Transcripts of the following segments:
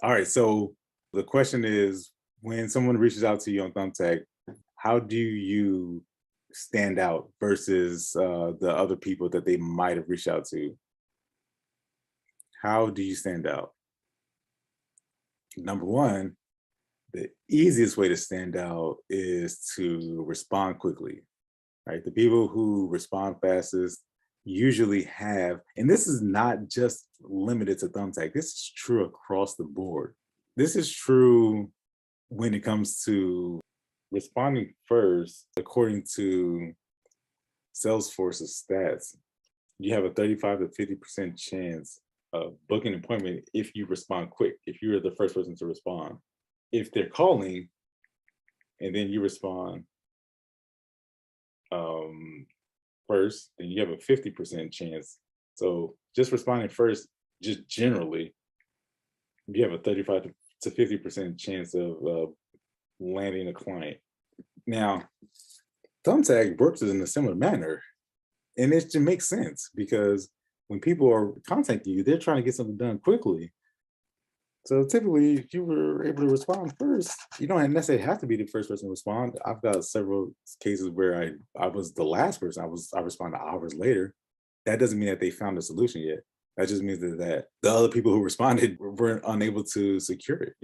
All right. So the question is, when someone reaches out to you on Thumbtack, how do you stand out versus the other people that they might have reached out to? How do you stand out? Number one, the easiest way to stand out is to respond quickly, right? The people who respond fastest usually have, and this is not just limited to Thumbtack, this is true across the board. This is true when it comes to responding first, according to Salesforce's stats, you have a 35 to 50% chance of booking an appointment if you respond quick, if you're the first person to respond. If they're calling and then you respond first, then you have a 50% chance. So just responding first, just generally, you have a 35 to 50% chance of landing a client. Now, Thumbtack works in a similar manner, and it makes sense because when people are contacting you, they're trying to get something done quickly. So typically, if you were able to respond first, you don't necessarily have to be the first person to respond. I've got several cases where I was the last person. I responded hours later. That doesn't mean that they found a solution yet. That just means that the other people who responded weren't unable to secure it.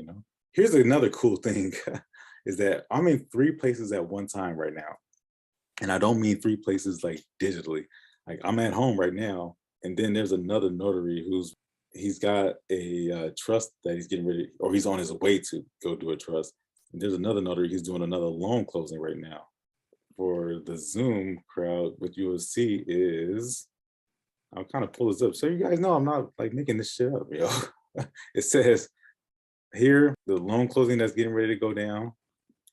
Here's another cool thing is that I'm in 3 places at one time right now. And I don't mean 3 places like digitally. Like I'm at home right now, and then there's another notary he's got a trust that he's getting ready, or he's on his way to go do a trust. And there's another notary, he's doing another loan closing right now. For the Zoom crowd, what you will see is, I'll kind of pull this up so you guys know I'm not like making this shit up, yo. It says here, the loan closing that's getting ready to go down.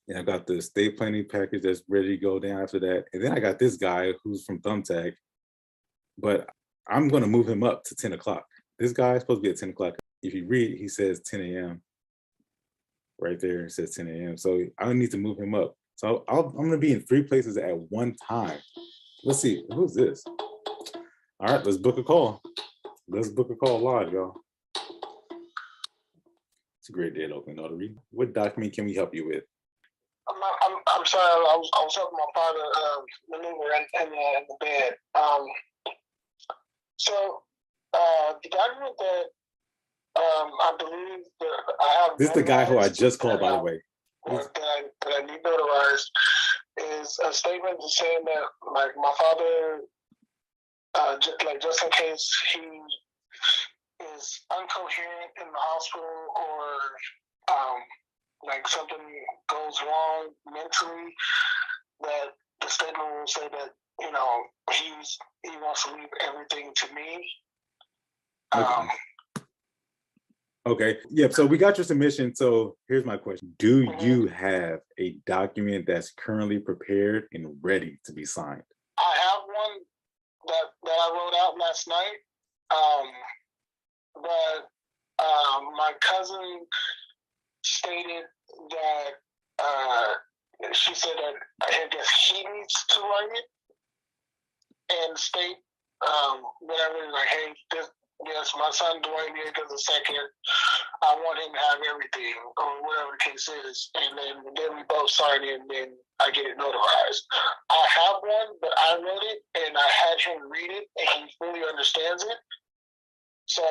And I got the estate planning package that's ready to go down after that. And then I got this guy who's from Thumbtack, but I'm going to move him up to 10 o'clock. This guy is supposed to be at 10 o'clock. If you read, he says 10 a.m. Right there, it says 10 a.m. So I need to move him up. So I'm going to be in 3 places at one time. Let's see, who's this? All right, let's book a call. Let's book a call live, y'all. It's a great day at Oakland Notary. What document can we help you with? I'm sorry, I was helping my father maneuver in the bed. So the document that I believe that I have. This is the guy who I just called, by the way. That I need notarized is a statement saying that, like, my father, just in case he is incoherent in the hospital or like something goes wrong mentally, that the statement will say that he wants to leave everything to me. Okay. Yep. So we got your submission. So here's my question. Do you have a document that's currently prepared and ready to be signed? I have one that I wrote out last night. But my cousin stated that she said that I guess he needs to write it and state whatever, like, hey, yes, my son Dwayne here does a second. I want him to have everything, or whatever the case is, and then we both sign it, and then I get it notarized. I have one, but I wrote it, and I had him read it, and he fully understands it. So.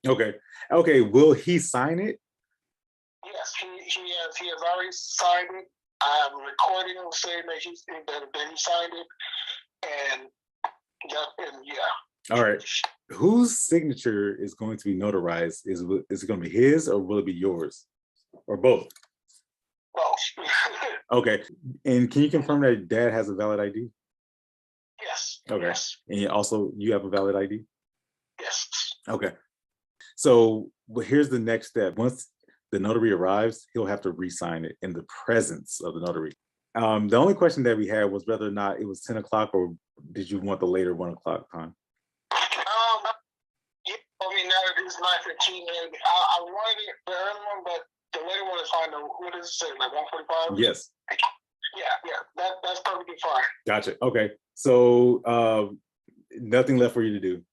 Okay. Will he sign it? Yes, he has already signed it. I have a recording saying that he signed it, and yeah. All right. Whose signature is going to be notarized? Is it going to be his, or will it be yours, or both? Both. Okay. And can you confirm that Dad has a valid ID? Yes. Okay. Yes. And you have a valid ID? Yes. Okay. So here's the next step. Once the notary arrives, he'll have to re-sign it in the presence of the notary. The only question that we had was whether or not it was 10 o'clock, or did you want the later 1 o'clock time? Yeah, I mean, now it is 9:15. I wanted it the early one, but the later one is fine. What does it say, like 1:45? Yes. Yeah, that's perfectly fine. Gotcha. Okay. So nothing left for you to do.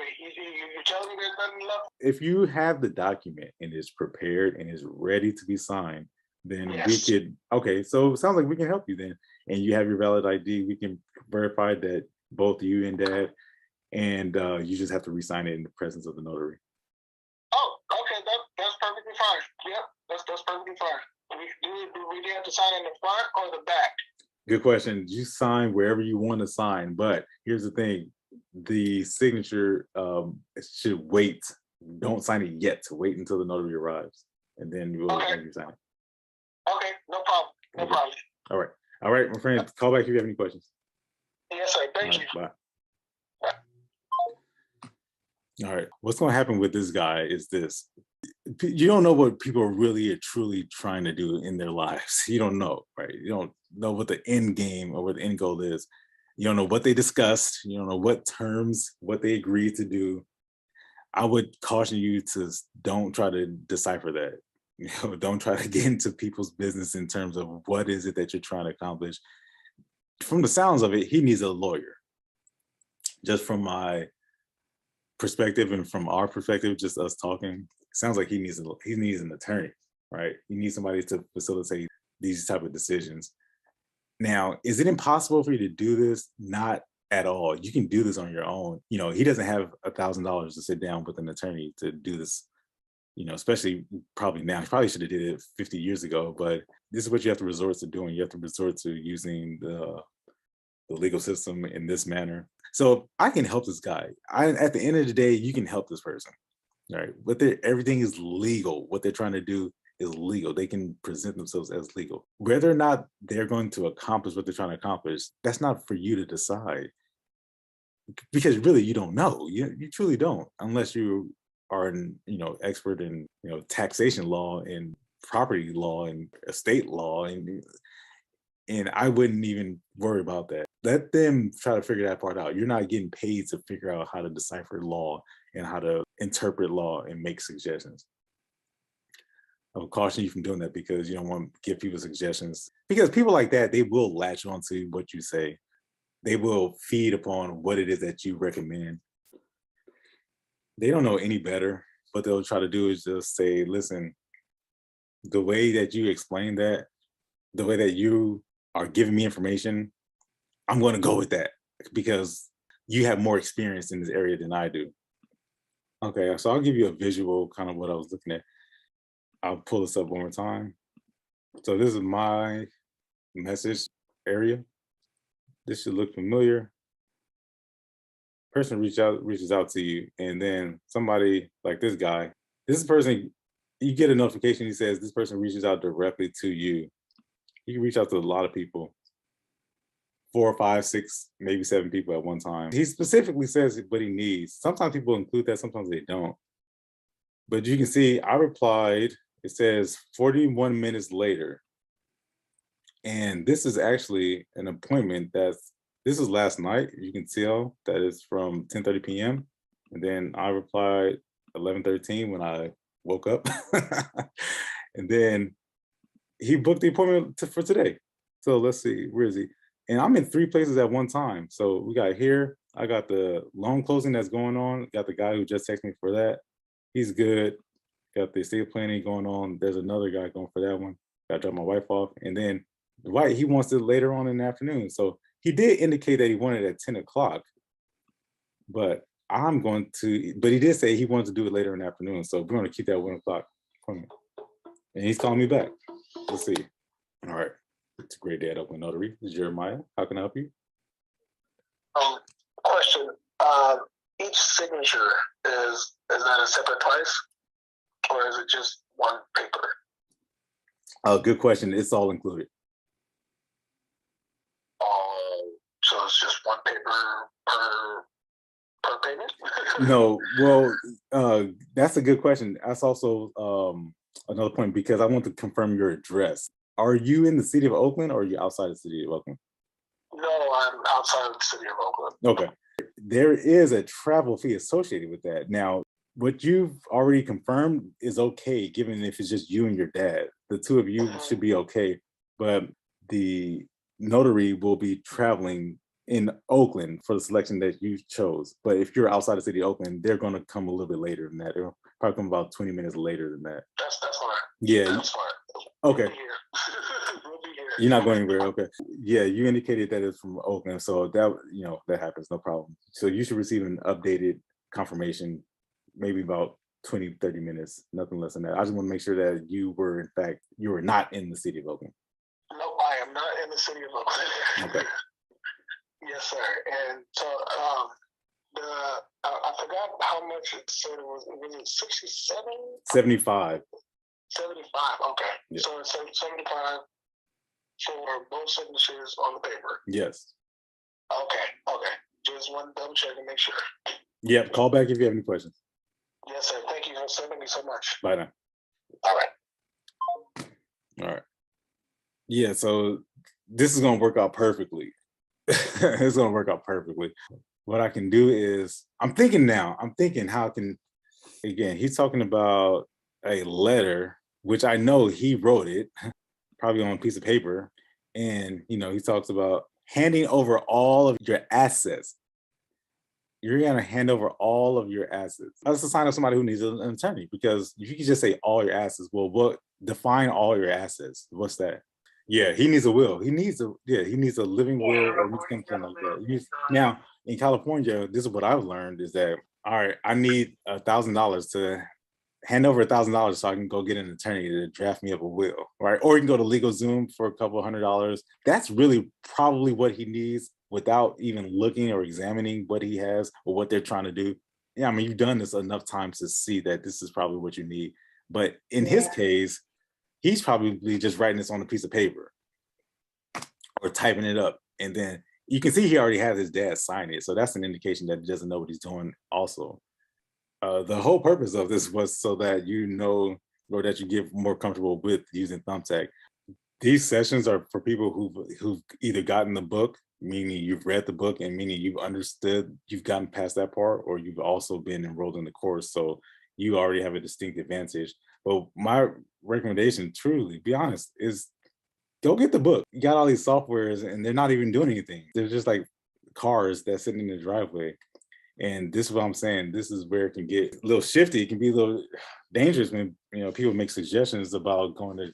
Wait, you telling me there's nothing left? If you have the document and it's prepared and is ready to be signed, then we Yes. could, okay, so it sounds like we can help you then. And you have your valid ID, we can verify that both you and dad, and you just have to re-sign it in the presence of the notary. Oh, okay, that's perfectly fine. Yep, that's perfectly fine. Do we have to sign in the front or the back? Good question. You sign wherever you want to sign, but here's the thing. The signature should wait. Don't sign it yet. To wait until the notary arrives, and then you will Okay. you sign it. Okay, no problem. No Okay. problem. All right, my friend. Call back if you have any questions. Yes, sir. Thank you. Bye. All right. What's going to happen with this guy is this. You don't know what people are really truly trying to do in their lives. You don't know, right? You don't know what the end game or what the end goal is. You don't know what they discussed. You don't know what terms, what they agreed to do. I would caution you to don't try to decipher that. You know, don't try to get into people's business in terms of what is it that you're trying to accomplish. From the sounds of it, he needs a lawyer. Just from my perspective and from our perspective, just us talking, sounds like he needs an attorney, right? He needs somebody to facilitate these type of decisions. Now, is it impossible for you to do this? Not at all. You can do this on your own. You know, he doesn't have $1,000 to sit down with an attorney to do this, you know, especially probably now. He probably should have did it 50 years ago, but this is what you have to resort to doing. You have to resort to using the legal system in this manner. So I can help this guy. At the end of the day, you can help this person, right? But everything is legal. What they're trying to do is legal. They can present themselves as legal. Whether or not they're going to accomplish what they're trying to accomplish, that's not for you to decide. Because really, you don't know. You truly don't, unless you are an expert in taxation law and property law and estate law, and I wouldn't even worry about that. Let them try to figure that part out. You're not getting paid to figure out how to decipher law and how to interpret law and make suggestions. I would caution you from doing that because you don't want to give people suggestions. Because people like that, they will latch onto what you say. They will feed upon what it is that you recommend. They don't know any better. What they'll try to do is just say, listen, the way that you explain that, the way that you are giving me information, I'm going to go with that because you have more experience in this area than I do. Okay, so I'll give you a visual kind of what I was looking at. I'll pull this up one more time. So this is my message area. This should look familiar. Person reaches out to you, and then somebody like this guy, this person, you get a notification. He says this person reaches out directly to you. You can reach out to a lot of people, 4, 5, 6, maybe 7 people at one time. He specifically says what he needs. Sometimes people include that, sometimes they don't. But you can see I replied, it says 41 minutes later. And this is actually an appointment this is last night. You can tell that it's from 10:30 p.m. And then I replied 11:13 when I woke up. And then he booked the appointment for today. So let's see, where is he? And I'm in 3 places at one time. So we got here, I got the loan closing that's going on. Got the guy who just texted me for that. He's good. Got the estate planning going on. There's another guy going for that one. Got to drop my wife off. And then Dwight, he wants it later on in the afternoon. So he did indicate that he wanted it at 10 o'clock. But he did say he wanted to do it later in the afternoon. So we're going to keep that 1 o'clock appointment. And he's calling me back. Let's see. All right. It's a great day at Oakland Notary. This is Jeremiah. How can I help you? Question. Each signature, is that a separate price? Or is it just one paper? Good question. It's all included. So it's just one paper per payment? No, well, that's a good question. That's also another point because I want to confirm your address. Are you in the city of Oakland or are you outside the city of Oakland? No, I'm outside of the city of Oakland. Okay. There is a travel fee associated with that. Now, what you've already confirmed is okay, given if it's just you and your dad. The two of you should be okay. But the notary will be traveling in Oakland for the selection that you chose. But if you're outside the city of Oakland, they're going to come a little bit later than that. They'll probably come about 20 minutes later than that. That's fine. Yeah. That's fine. Okay. We'll be here. We'll be here. You're not going anywhere. Okay. Yeah, you indicated that it's from Oakland, so that, you know, that happens, no problem. So you should receive an updated confirmation, maybe about 20, 30 minutes, nothing less than that. I just want to make sure that you were, in fact, you were not in the city of Oakland. No, I am not in the city of Oakland. Okay. Yes, sir. And so I forgot how much it said it was. Was it 67? 75. 75. Okay. Yeah. So it's 75 for both signatures on the paper. Yes. Okay. Just want to double check and make sure. Yep. Call back if you have any questions. Yes, sir. Thank you so much. Bye now. All right. All right. Yeah. So this is going to work out perfectly. It's going to work out perfectly. What I can do is, I'm thinking how I can, again, he's talking about a letter, which I know he wrote it, probably on a piece of paper. And, you know, he talks about handing over all of your assets. You're going to hand over all of your assets. That's a sign of somebody who needs an attorney, because if you can just say all your assets, well, what define all your assets? What's that? Yeah, he needs a will. He needs a living will or something like that. Now, in California, this is what I've learned is that, all right, I need $1,000 to hand over $1,000 so I can go get an attorney to draft me up a will, right? Or you can go to LegalZoom for a couple $100. That's really probably what he needs without even looking or examining what he has or what they're trying to do. Yeah, I mean, you've done this enough times to see that this is probably what you need. But in his case, he's probably just writing this on a piece of paper or typing it up. And then you can see he already has his dad sign it. So that's an indication that he doesn't know what he's doing also. The whole purpose of this was so that you know, or that you get more comfortable with using Thumbtack. These sessions are for people who've either gotten the book, meaning you've read the book and meaning you've understood, you've gotten past that part, or you've also been enrolled in the course. So you already have a distinct advantage. But my recommendation, truly, be honest, is go get the book. You got all these softwares and they're not even doing anything. They're just like cars that's sitting in the driveway. And this is what I'm saying. This is where it can get a little shifty. It can be a little dangerous when, you know, people make suggestions about going to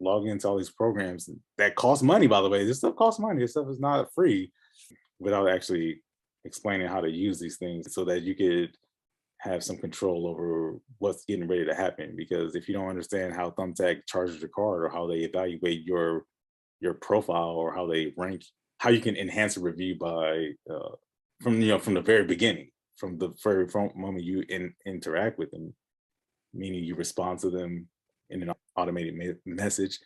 log into all these programs that cost money, by the way. This stuff costs money. This stuff is not free, without actually explaining how to use these things so that you could have some control over what's getting ready to happen. Because if you don't understand how Thumbtack charges your card, or how they evaluate your profile, or how they rank, how you can enhance a review by from the very beginning, from the very moment you interact with them, meaning you respond to them in an automated message,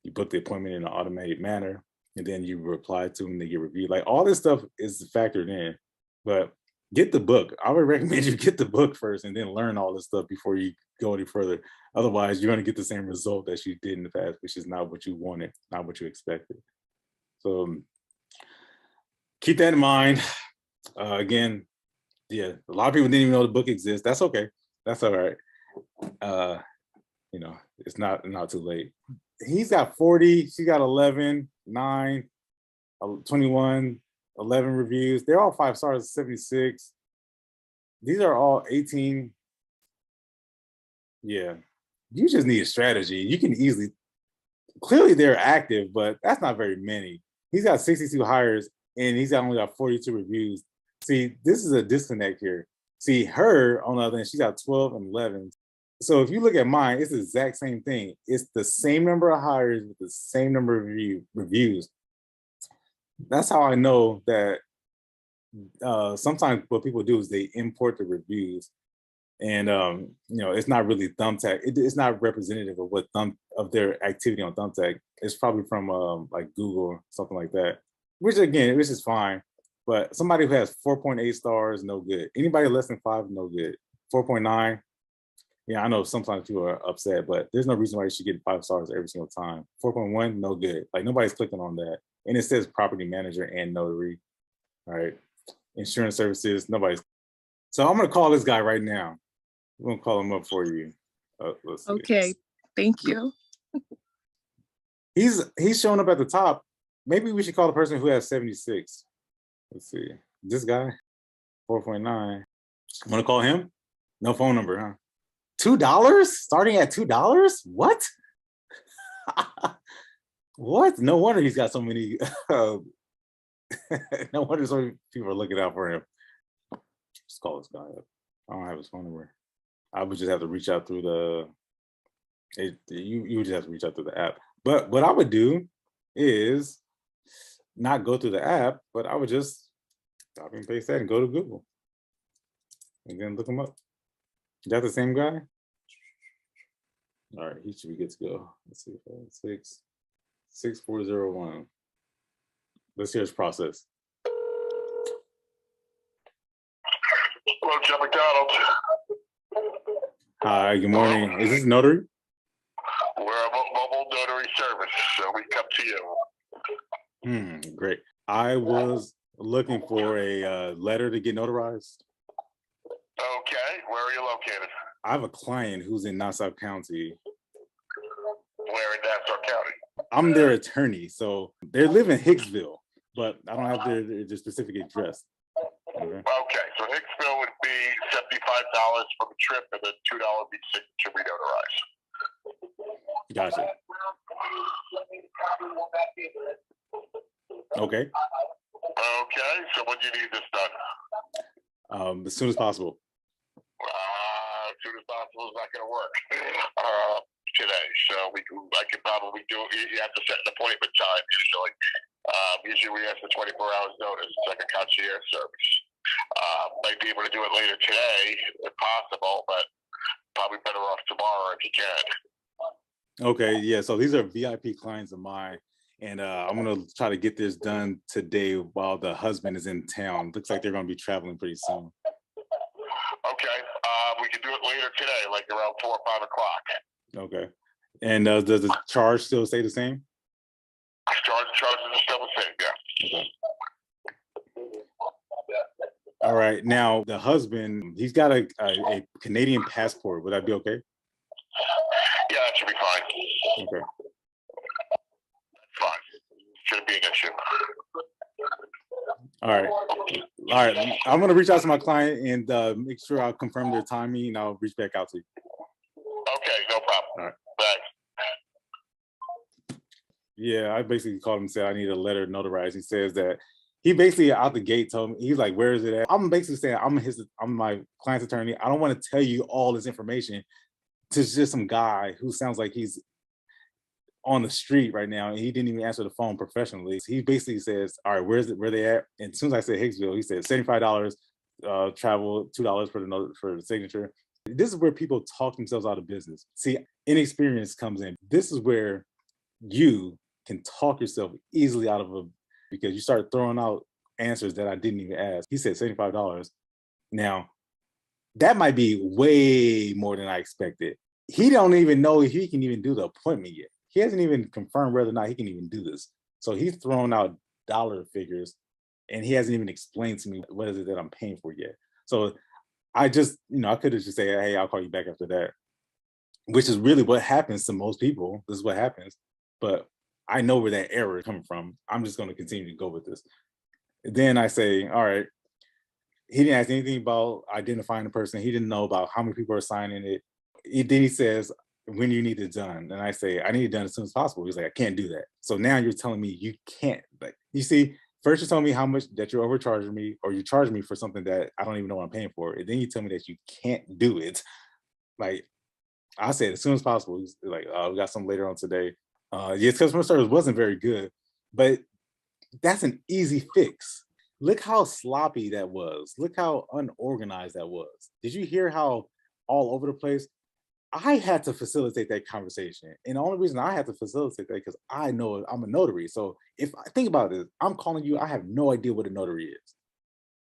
you book the appointment in an automated manner, and then you reply to them, they get reviewed. Like, all this stuff is factored in. But get the book. I would recommend you get the book first and then learn all this stuff before you go any further. Otherwise, you're going to get the same result that you did in the past, which is not what you wanted, not what you expected. So keep that in mind. Again, yeah, a lot of people didn't even know the book exists. That's okay. That's all right. You know, it's not too late. He's got 40, she got 11, 9, 21, 11 reviews. They're all 5 stars, 76. These are all 18. Yeah, you just need a strategy. You can easily, clearly they're active, but that's not very many. He's got 62 hires and he's only got 42 reviews. See, this is a disconnect here. See, her, on the other hand, she's got 12 and 11. So if you look at mine, it's the exact same thing. It's the same number of hires with the same number of reviews. That's how I know that sometimes what people do is they import the reviews, and you know, it's not really Thumbtack. It's not representative of what of their activity on Thumbtack. It's probably from like Google or something like that, which is fine. But somebody who has 4.8 stars, no good. Anybody less than 5, no good. 4.9. Yeah, I know sometimes people are upset, but there's no reason why you should get 5 stars every single time. 4.1, no good. Like, nobody's clicking on that. And it says property manager and notary, all right? Insurance services, nobody's. So I'm gonna call this guy right now. I'm gonna call him up for you. Let's see. Okay, thank you. He's showing up at the top Maybe we should call the person who has 76. Let's see. This guy, 4.9. I'm gonna call him. No phone number, huh? $2? Starting at $2? What? What? No wonder he's got so many. No wonder so many people are looking out for him. Just call this guy up. I don't have his phone number. I would just have to reach out through you would just have to reach out through the app. But what I would do is not go through the app, but I would just copy and paste that and go to Google and then look him up. Is that the same guy? All right, he should be good to go. Let's see, 6401. Let's hear his process. Hello, John McDonald. Hi, good morning. Is this Notary? We're a mobile notary service, so we come to you. Great. I was looking for a letter to get notarized. Okay, where are you located? I have a client who's in Nassau County. Where in Nassau County? I'm their attorney, so they live in Hicksville, but I don't have their specific address. Okay, so Hicksville would be $75 for the trip, and then $2 each signature we notarize. Gotcha. Okay. Okay, so when do you need this done? As soon as possible. As soon as possible is not going to work today. So I could probably do it. You have to set an appointment time usually. Usually we ask for 24 hours notice. It's like a concierge service. Might be able to do it later today if possible, but probably better off tomorrow if you can. Okay, yeah. So these are VIP clients of mine, and I'm gonna try to get this done today while the husband is in town. Looks like they're gonna be traveling pretty soon. Okay, we can do it later today, like around 4 or 5 o'clock. Okay. And does the charge still stay the same? Charges are still the same, yeah. Okay. All right. Now the husband, he's got a Canadian passport. Would that be okay? Yeah, that should be fine. Okay. Fine. Shouldn't be an issue. All right. All right. I'm gonna reach out to my client and make sure I'll confirm their timing, and I'll reach back out to you. Okay, no problem. All right. Thanks. Yeah, I basically called him and said I need a letter notarized. He says that he basically out the gate told me, he's like, where is it at? I'm basically saying I'm my client's attorney. I don't want to tell you all this information to just some guy who sounds like he's on the street right now, and he didn't even answer the phone professionally. He basically says, all right, where they at? And as soon as I said Hicksville, he said $75 travel, $2 for the signature. This is where people talk themselves out of business. See, inexperience comes in. This is where you can talk yourself easily out of because you start throwing out answers that I didn't even ask. He said $75. Now, that might be way more than I expected. He don't even know if he can even do the appointment yet. He hasn't even confirmed whether or not he can even do this. So he's throwing out dollar figures, and he hasn't even explained to me what is it that I'm paying for yet. So I just, I could have just said, hey, I'll call you back after that, which is really what happens to most people. This is what happens. But I know where that error is coming from. I'm just going to continue to go with this. Then I say, all right, he didn't ask anything about identifying the person. He didn't know about how many people are signing it. Then he says, when you need it done. And I say, I need it done as soon as possible. He's like, I can't do that. So now you're telling me you can't. Like, you see, first you're telling me how much that you're overcharging me, or you charge me for something that I don't even know what I'm paying for. And then you tell me that you can't do it. Like, I said, as soon as possible. He's like, we got some later on today. Yes, customer service wasn't very good, but that's an easy fix. Look how sloppy that was. Look how unorganized that was. Did you hear how all over the place? I had to facilitate that conversation. And the only reason I had to facilitate that because I know I'm a notary. So if I think about this, I'm calling you, I have no idea what a notary is.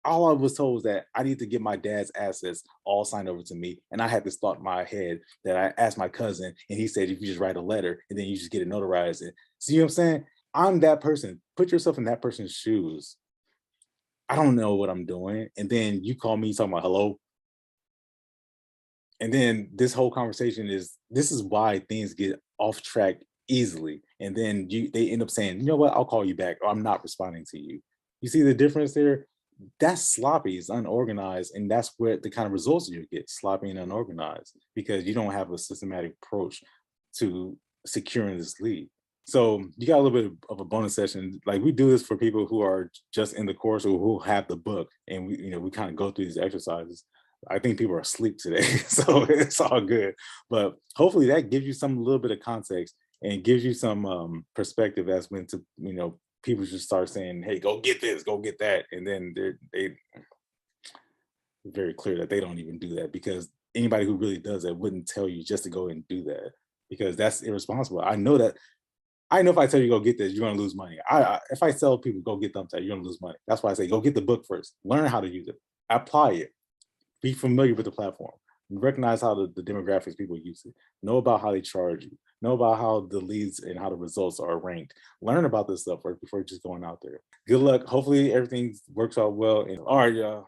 All I was told was that I need to get my dad's assets all signed over to me. And I had this thought in my head that I asked my cousin, and he said, if you just write a letter and then you just get it notarized. And see what I'm saying? I'm that person. Put yourself in that person's shoes. I don't know what I'm doing. And then you call me talking about hello. And then this whole conversation this is why things get off track easily. and then they end up saying, you know what, I'll call you back, or I'm not responding to you. You see the difference there? That's sloppy, it's unorganized, and that's where the kind of results you get, sloppy and unorganized, because you don't have a systematic approach to securing this lead. So you got a little bit of a bonus session. Like, we do this for people who are just in the course or who have the book, and we kind of go through these exercises. I think people are asleep today, so it's all good. But hopefully that gives you some little bit of context and gives you some perspective as when to, people should start saying, hey, go get this, go get that. And then they very clear that they don't even do that, because anybody who really does that wouldn't tell you just to go and do that, because that's irresponsible. I know if I tell you go get this, you're gonna lose money. If I tell people go get Thumbtack, you're gonna lose money. That's why I say go get the book first, learn how to use it, apply it, be familiar with the platform, recognize how the demographics people use it, know about how they charge you, know about how the leads and how the results are ranked. Learn about this stuff first before just going out there. Good luck. Hopefully everything works out well. And all right, y'all.